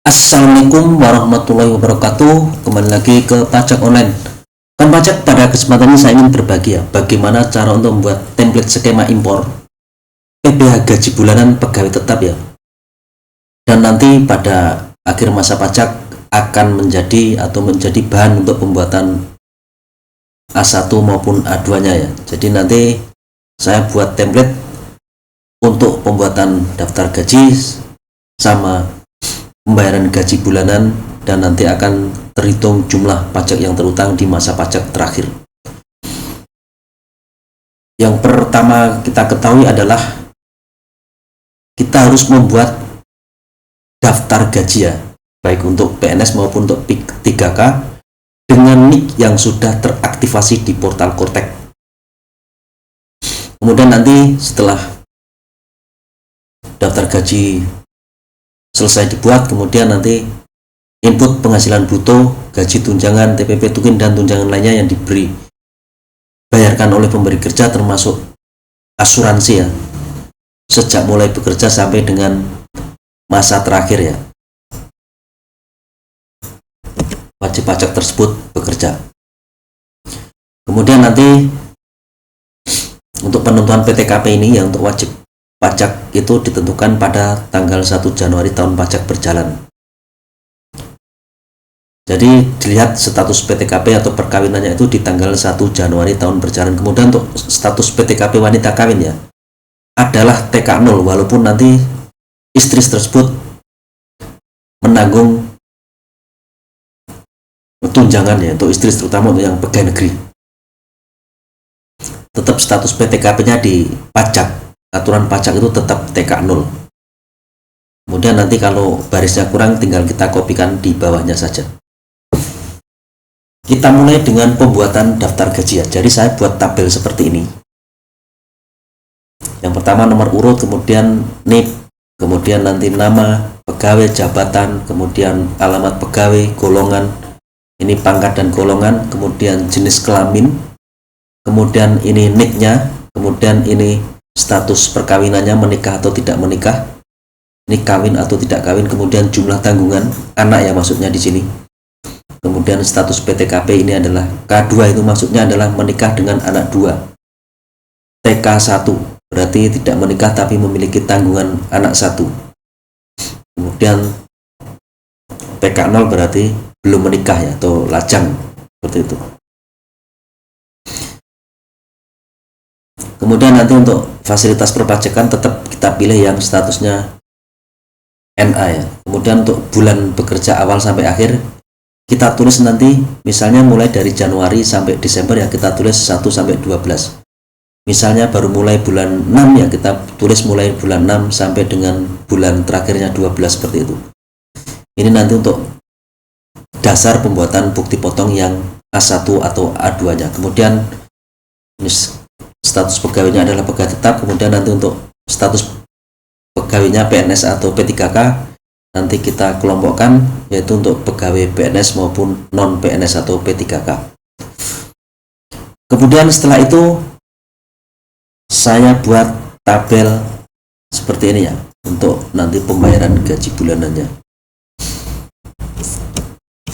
Assalamualaikum warahmatullahi wabarakatuh. Kembali lagi ke pajak online. Kan pajak, pada kesempatan ini saya ingin berbagi bagaimana cara untuk membuat template skema impor PPh gaji bulanan pegawai tetap dan nanti pada akhir masa pajak akan menjadi bahan untuk pembuatan A1 maupun A2-nya Jadi nanti saya buat template untuk pembuatan daftar gaji sama pembayaran gaji bulanan, dan nanti akan terhitung jumlah pajak yang terutang di masa pajak terakhir. Yang pertama kita ketahui adalah kita harus membuat daftar gaji baik untuk PNS maupun untuk P3K dengan NIK yang sudah teraktivasi di portal Kortek. Kemudian nanti setelah daftar gaji selesai dibuat, kemudian nanti input penghasilan bruto, gaji tunjangan, TPP tukin, dan tunjangan lainnya yang diberi bayarkan oleh pemberi kerja, termasuk asuransi sejak mulai bekerja sampai dengan masa terakhir wajib pajak tersebut bekerja. Kemudian nanti untuk penentuan PTKP ini untuk wajib pajak itu ditentukan pada tanggal 1 Januari tahun pajak berjalan. Jadi dilihat status PTKP atau perkawinannya itu di tanggal 1 Januari tahun berjalan. Kemudian untuk status PTKP wanita kawin adalah TK0, walaupun nanti istri tersebut menanggung tunjangan untuk istri, terutama untuk yang pegawai negeri. Tetap status PTKP-nya di pajak. Aturan pajak itu tetap TK0. Kemudian nanti kalau barisnya kurang tinggal kita kopikan di bawahnya saja. Kita mulai dengan pembuatan daftar gaji Jadi saya buat tabel seperti ini. Yang pertama nomor urut, kemudian NIP, kemudian nanti nama pegawai, jabatan, kemudian alamat pegawai, golongan, ini pangkat dan golongan, kemudian jenis kelamin, kemudian ini NIK-nya, kemudian ini status perkawinannya, menikah atau tidak menikah, ini kawin atau tidak kawin, kemudian jumlah tanggungan anak maksudnya di sini. Kemudian status PTKP ini adalah K2, itu maksudnya adalah menikah dengan anak 2. TK1 berarti tidak menikah tapi memiliki tanggungan anak 1. Kemudian PK0 berarti belum menikah atau lajang, seperti itu. Kemudian nanti untuk fasilitas perpajakan tetap kita pilih yang statusnya NA Kemudian untuk bulan bekerja awal sampai akhir kita tulis nanti, misalnya mulai dari Januari sampai Desember kita tulis 1 sampai 12. Misalnya baru mulai bulan 6 kita tulis mulai bulan 6 sampai dengan bulan terakhirnya 12, seperti itu. Ini nanti untuk dasar pembuatan bukti potong yang A1 atau A2-nya. Kemudian ini status pegawainya adalah pegawai tetap. Kemudian nanti untuk status pegawainya PNS atau P3K nanti kita kelompokkan, yaitu untuk pegawai PNS maupun non PNS atau P3K. Kemudian setelah itu saya buat tabel seperti ini untuk nanti pembayaran gaji bulanannya.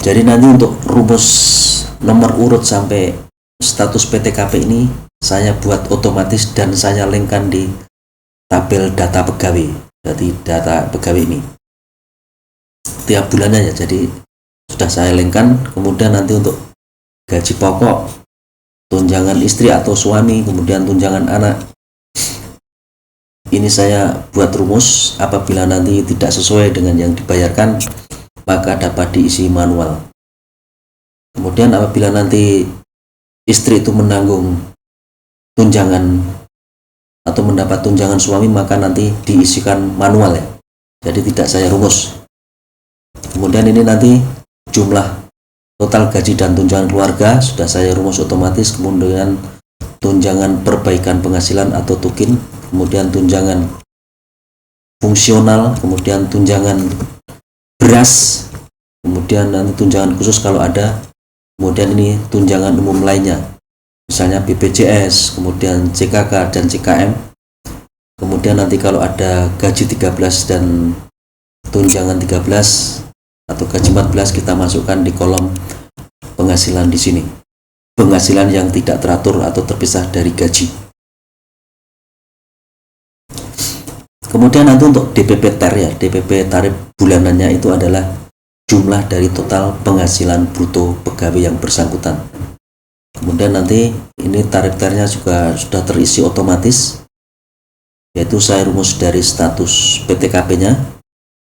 Jadi nanti untuk rumus nomor urut sampai status PTKP ini saya buat otomatis dan saya linkkan di tabel data pegawai. Jadi data pegawai ini tiap bulannya jadi sudah saya linkkan. Kemudian nanti untuk gaji pokok, tunjangan istri atau suami, kemudian tunjangan anak, ini saya buat rumus. Apabila nanti tidak sesuai dengan yang dibayarkan maka dapat diisi manual. Kemudian apabila nanti istri itu menanggung tunjangan atau mendapat tunjangan suami maka nanti diisikan manual jadi tidak saya rumus. Kemudian ini nanti jumlah total gaji dan tunjangan keluarga sudah saya rumus otomatis. Kemudian tunjangan perbaikan penghasilan atau tukin, kemudian tunjangan fungsional, kemudian tunjangan beras, kemudian nanti tunjangan khusus kalau ada, kemudian ini tunjangan umum lainnya, misalnya BPJS, kemudian CKK dan CKM. Kemudian nanti kalau ada gaji 13 dan tunjangan 13, atau gaji 14 kita masukkan di kolom penghasilan di sini. Penghasilan yang tidak teratur atau terpisah dari gaji. Kemudian nanti untuk DPP TER ya, DPP tarif bulanannya itu adalah jumlah dari total penghasilan bruto pegawai yang bersangkutan. Kemudian nanti ini tarif TER-nya juga sudah terisi otomatis, yaitu saya rumus dari status PTKP-nya.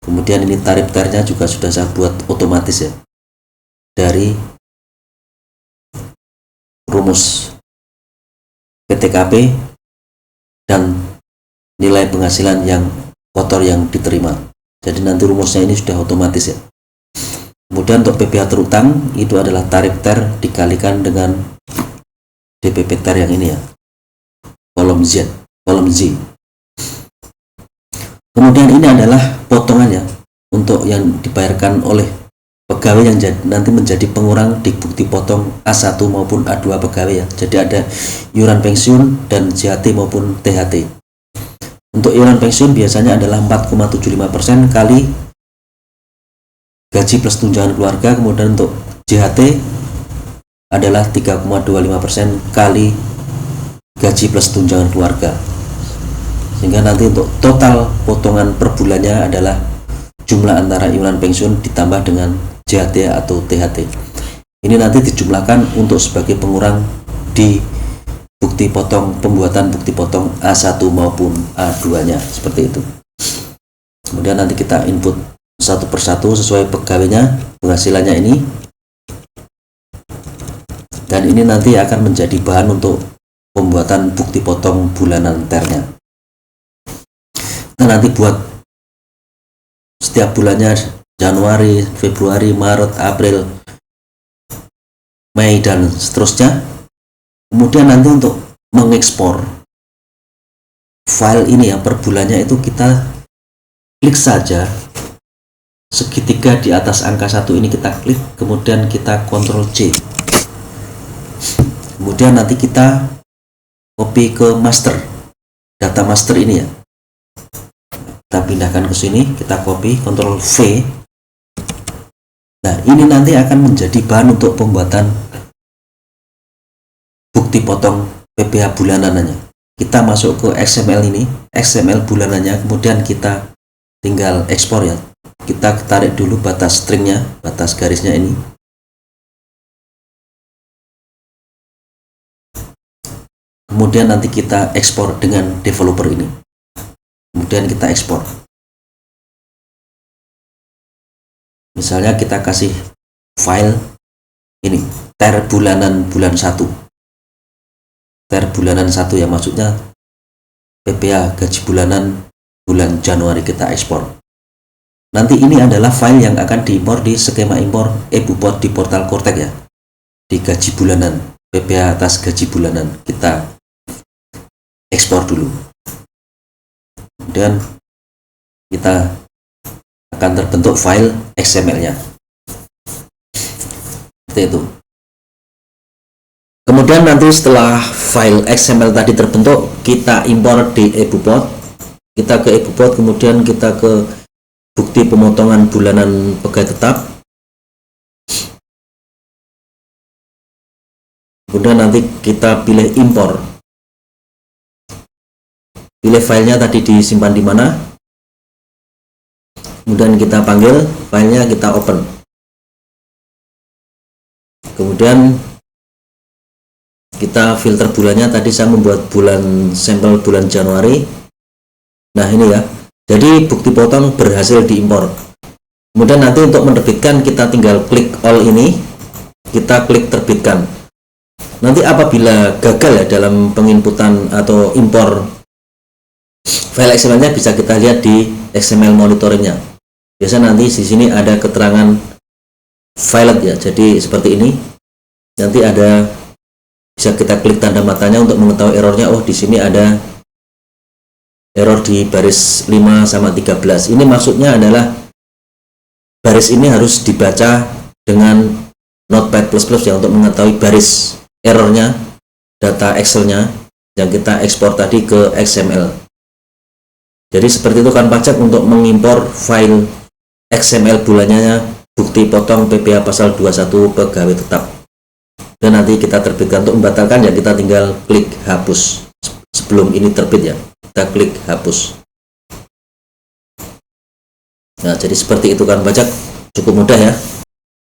Kemudian ini tarif TER-nya juga sudah saya buat otomatis ya, dari rumus PTKP dan nilai penghasilan yang kotor yang diterima. Jadi nanti rumusnya ini sudah otomatis ya. Kemudian untuk PPh terutang itu adalah tarif TER dikalikan dengan DPP TER yang ini ya, kolom Z. Kemudian ini adalah potongannya untuk yang dibayarkan oleh pegawai yang nanti menjadi pengurang di bukti potong A1 maupun A2 pegawai ya. Jadi ada iuran pensiun dan JHT maupun THT. Untuk iuran pensiun biasanya adalah 4,75% kali gaji plus tunjangan keluarga. Kemudian untuk JHT adalah 3,25% kali gaji plus tunjangan keluarga. Sehingga nanti untuk total potongan per bulannya adalah jumlah antara iuran pensiun ditambah dengan JHT atau THT. Ini nanti dijumlahkan untuk sebagai pengurang di bukti potong, pembuatan bukti potong A1 maupun A2-nya, seperti itu. Kemudian nanti kita input satu persatu sesuai pegawainya, penghasilannya ini. Dan ini nanti akan menjadi bahan untuk pembuatan bukti potong bulanan TER-nya. Nah, nanti buat setiap bulannya Januari, Februari, Maret, April, Mei, dan seterusnya. Kemudian nanti untuk mengekspor file ini ya per bulannya itu kita klik saja segitiga di atas angka 1 ini, kita klik, kemudian kita Ctrl C. Kemudian nanti kita copy ke master, data master ini ya. Kita pindahkan ke sini, kita copy, Ctrl V. Nah, ini nanti akan menjadi bahan untuk pembuatan bukti potong PPh bulanannya. Kita masuk ke XML ini, XML bulanannya, kemudian kita tinggal ekspor ya. Kita tarik dulu batas stringnya, batas garisnya ini. Kemudian nanti kita ekspor dengan developer ini. Kemudian kita ekspor. Misalnya kita kasih file ini, TER bulanan bulan 1. TER bulanan 1 ya, maksudnya PPh gaji bulanan bulan Januari, kita ekspor. Nanti ini adalah file yang akan diimpor di skema impor eBupot di portal Kortek ya. Di gaji bulanan, PPh atas gaji bulanan, kita ekspor dulu. Kemudian kita akan terbentuk file XML-nya. Seperti itu. Kemudian nanti setelah file XML tadi terbentuk, kita impor di eBupot. Kita ke eBupot, kemudian kita ke bukti pemotongan bulanan pegawai tetap. Kemudian nanti kita pilih impor. Pilih filenya tadi disimpan di mana. Kemudian kita panggil filenya, kita open. Kemudian kita filter bulannya, tadi saya membuat bulan sampel bulan Januari. Nah ini ya, jadi bukti potong berhasil diimpor. Kemudian nanti untuk menerbitkan kita tinggal klik all ini, kita klik terbitkan. Nanti apabila gagal ya dalam penginputan atau impor file XML-nya, bisa kita lihat di XML monitoringnya. Biasanya nanti di sini ada keterangan failed ya, jadi seperti ini. Nanti ada, bisa kita klik tanda matanya untuk mengetahui errornya. Oh, di sini ada error di baris 5 sama 13. Ini maksudnya adalah baris ini harus dibaca dengan Notepad++ ya, untuk mengetahui baris errornya, data Excel-nya yang kita ekspor tadi ke XML. Jadi seperti itu kan pajak untuk mengimpor file XML bulanannya bukti potong PPh pasal 21 pegawai tetap. Dan nanti kita terbitkan. Untuk membatalkan ya kita tinggal klik hapus. Sebelum ini terbit ya, kita klik hapus. Nah, jadi seperti itu kan pajak, cukup mudah ya.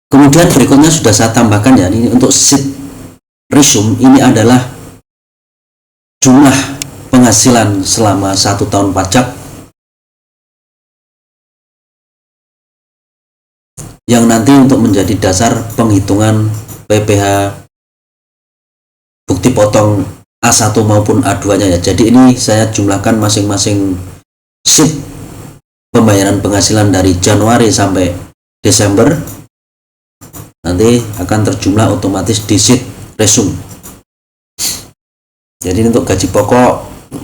Kemudian berikutnya sudah saya tambahkan ya, ini untuk sheet resume ini adalah jumlah penghasilan selama 1 tahun pajak yang nanti untuk menjadi dasar penghitungan PPh bukti potong A1 maupun A2 nya ya. Jadi ini saya jumlahkan masing-masing sheet pembayaran penghasilan dari Januari sampai Desember, nanti akan terjumlah otomatis di sheet resume. Jadi untuk gaji pokok,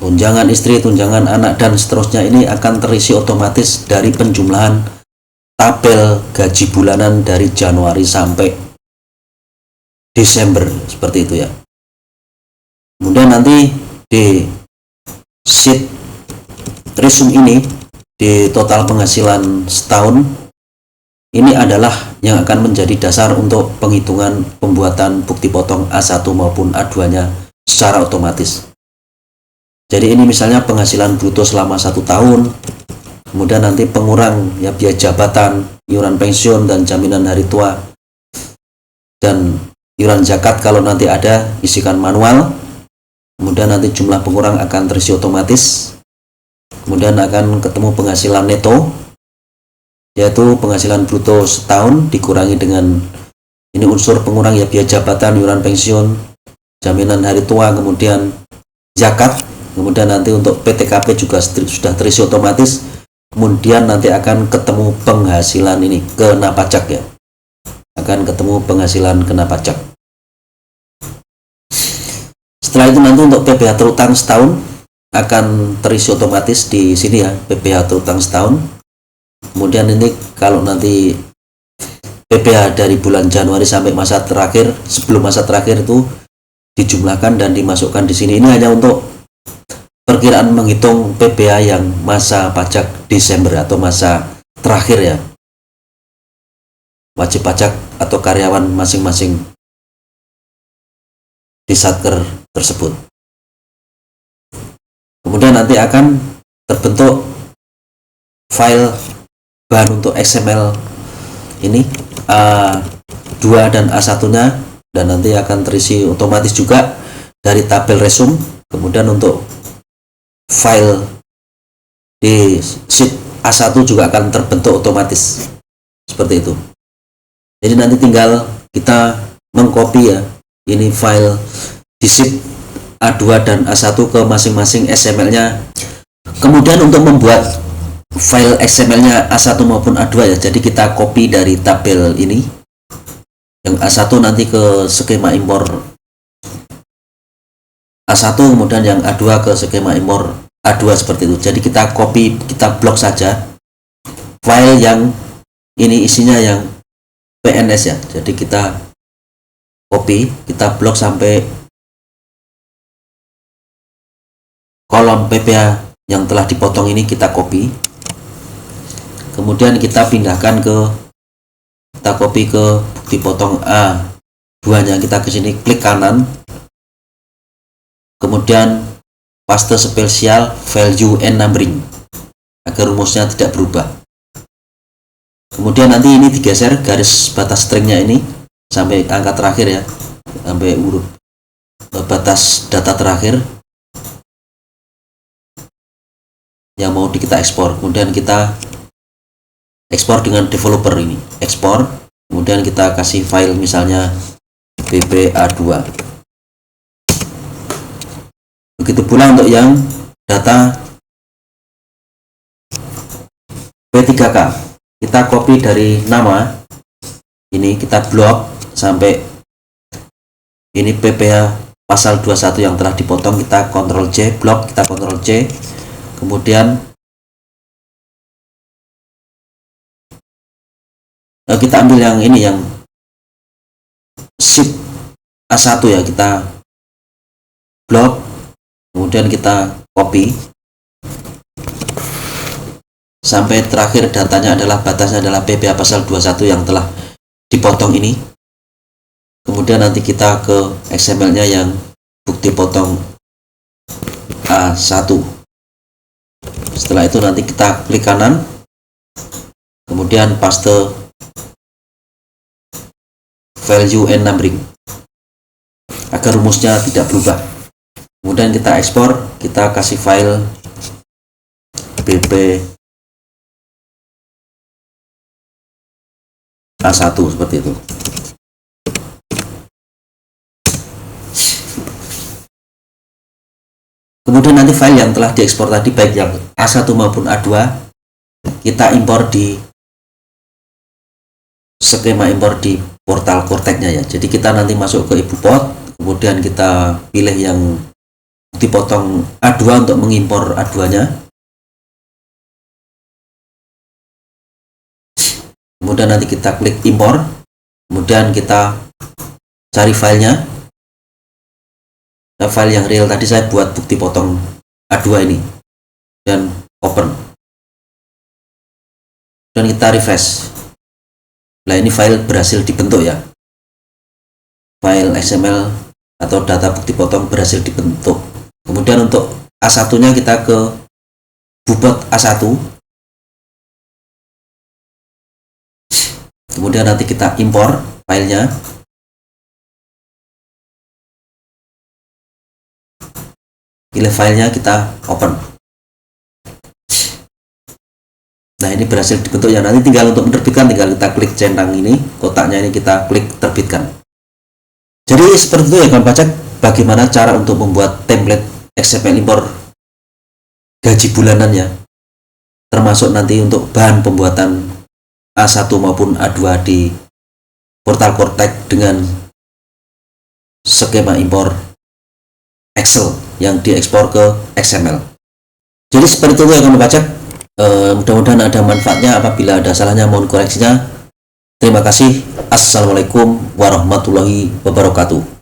tunjangan istri, tunjangan anak, dan seterusnya ini akan terisi otomatis dari penjumlahan tabel gaji bulanan dari Januari sampai Desember, seperti itu ya. Kemudian nanti di sheet resume ini, di total penghasilan setahun, ini adalah yang akan menjadi dasar untuk penghitungan pembuatan bukti potong A1 maupun A2 nya secara otomatis. Jadi ini misalnya penghasilan bruto selama 1 tahun, kemudian nanti pengurang ya biaya jabatan, iuran pensiun dan jaminan hari tua, dan iuran zakat kalau nanti ada isikan manual. Kemudian nanti jumlah pengurang akan terisi otomatis. Kemudian akan ketemu penghasilan neto, yaitu penghasilan bruto setahun dikurangi dengan ini unsur pengurang ya biaya jabatan, iuran pensiun, jaminan hari tua, kemudian zakat. Kemudian nanti untuk PTKP juga sudah terisi otomatis. Kemudian nanti akan ketemu penghasilan ini kena pajak ya, akan ketemu penghasilan kena pajak. Setelah itu nanti untuk PPh terutang setahun akan terisi otomatis di sini ya, PPh terutang setahun. Kemudian ini kalau nanti PPh dari bulan Januari sampai masa terakhir, sebelum masa terakhir itu dijumlahkan dan dimasukkan di sini. Ini hanya untuk perkiraan menghitung PPh yang masa pajak Desember atau masa terakhir ya, wajib pajak atau karyawan masing-masing di Satker tersebut. Kemudian nanti akan terbentuk file bahan untuk XML ini A2 dan A1 nya, dan nanti akan terisi otomatis juga dari tabel resume. Kemudian untuk file di sheet A1 juga akan terbentuk otomatis seperti itu. Jadi nanti tinggal kita mengcopy ya ini file di sheet A2 dan A1 ke masing-masing XML-nya. Kemudian untuk membuat file XML-nya A1 maupun A2 ya, jadi kita copy dari tabel ini. Yang A1 nanti ke skema impor A1, kemudian yang A2 ke skema impor A2 seperti itu. Jadi kita copy, kita blok saja file yang ini isinya yang PNS ya. Jadi kita copy, kita blok sampai kolom PPh yang telah dipotong ini kita copy. Kemudian kita pindahkan kita copy ke bukti potong A2 nya, kita ke sini klik kanan. Kemudian paste spesial value and numbering agar rumusnya tidak berubah. Kemudian nanti ini digeser garis batas stringnya ini sampai angka terakhir ya, sampai urut batas data terakhir yang mau kita ekspor. Kemudian kita ekspor dengan developer ini, ekspor. Kemudian kita kasih file misalnya BPA2. Begitu pula untuk yang data P3K, kita copy dari nama ini, kita blok sampai ini PPh pasal 21 yang telah dipotong, kita Ctrl C, blok, kita Ctrl C. Kemudian kita ambil yang ini, yang sheet A1 ya, kita blok, kemudian kita copy sampai terakhir datanya adalah batasnya adalah PPA pasal 21 yang telah dipotong ini. Kemudian nanti kita ke XML-nya yang bukti potong A1. Setelah itu nanti kita klik kanan, kemudian paste value and numbering agar rumusnya tidak berubah. Kemudian kita ekspor, kita kasih file pp A1 seperti itu. Kemudian nanti file yang telah diekspor tadi, baik yang A1 maupun A2, kita impor di skema impor di portal Cortex-nya ya. Jadi kita nanti masuk ke ibu pot, kemudian kita pilih yang dipotong A2 untuk mengimpor A2-nya. Kemudian nanti kita klik impor, kemudian kita cari filenya. Nah, file yang real tadi saya buat bukti potong A2 ini, dan open, dan kita refresh. Nah, ini file berhasil dibentuk ya, file XML atau data bukti potong berhasil dibentuk. Kemudian untuk A1 nya kita ke bubot A1, kemudian nanti kita impor filenya. Pilih filenya, kita open. Nah, ini berhasil dibentuk ya. Nanti tinggal untuk menerbitkan, tinggal kita klik centang ini, kotaknya ini kita klik terbitkan. Jadi seperti itu ya kawan pajak, bagaimana cara untuk membuat template XML impor gaji bulanan ya, termasuk nanti untuk bahan pembuatan A1 maupun A2 di portal Cortex dengan skema impor Excel yang diekspor ke XML. Jadi seperti itu ya kawan pajak. Mudah-mudahan ada manfaatnya. Apabila ada salahnya mohon koreksinya. Terima kasih. Assalamualaikum warahmatullahi wabarakatuh.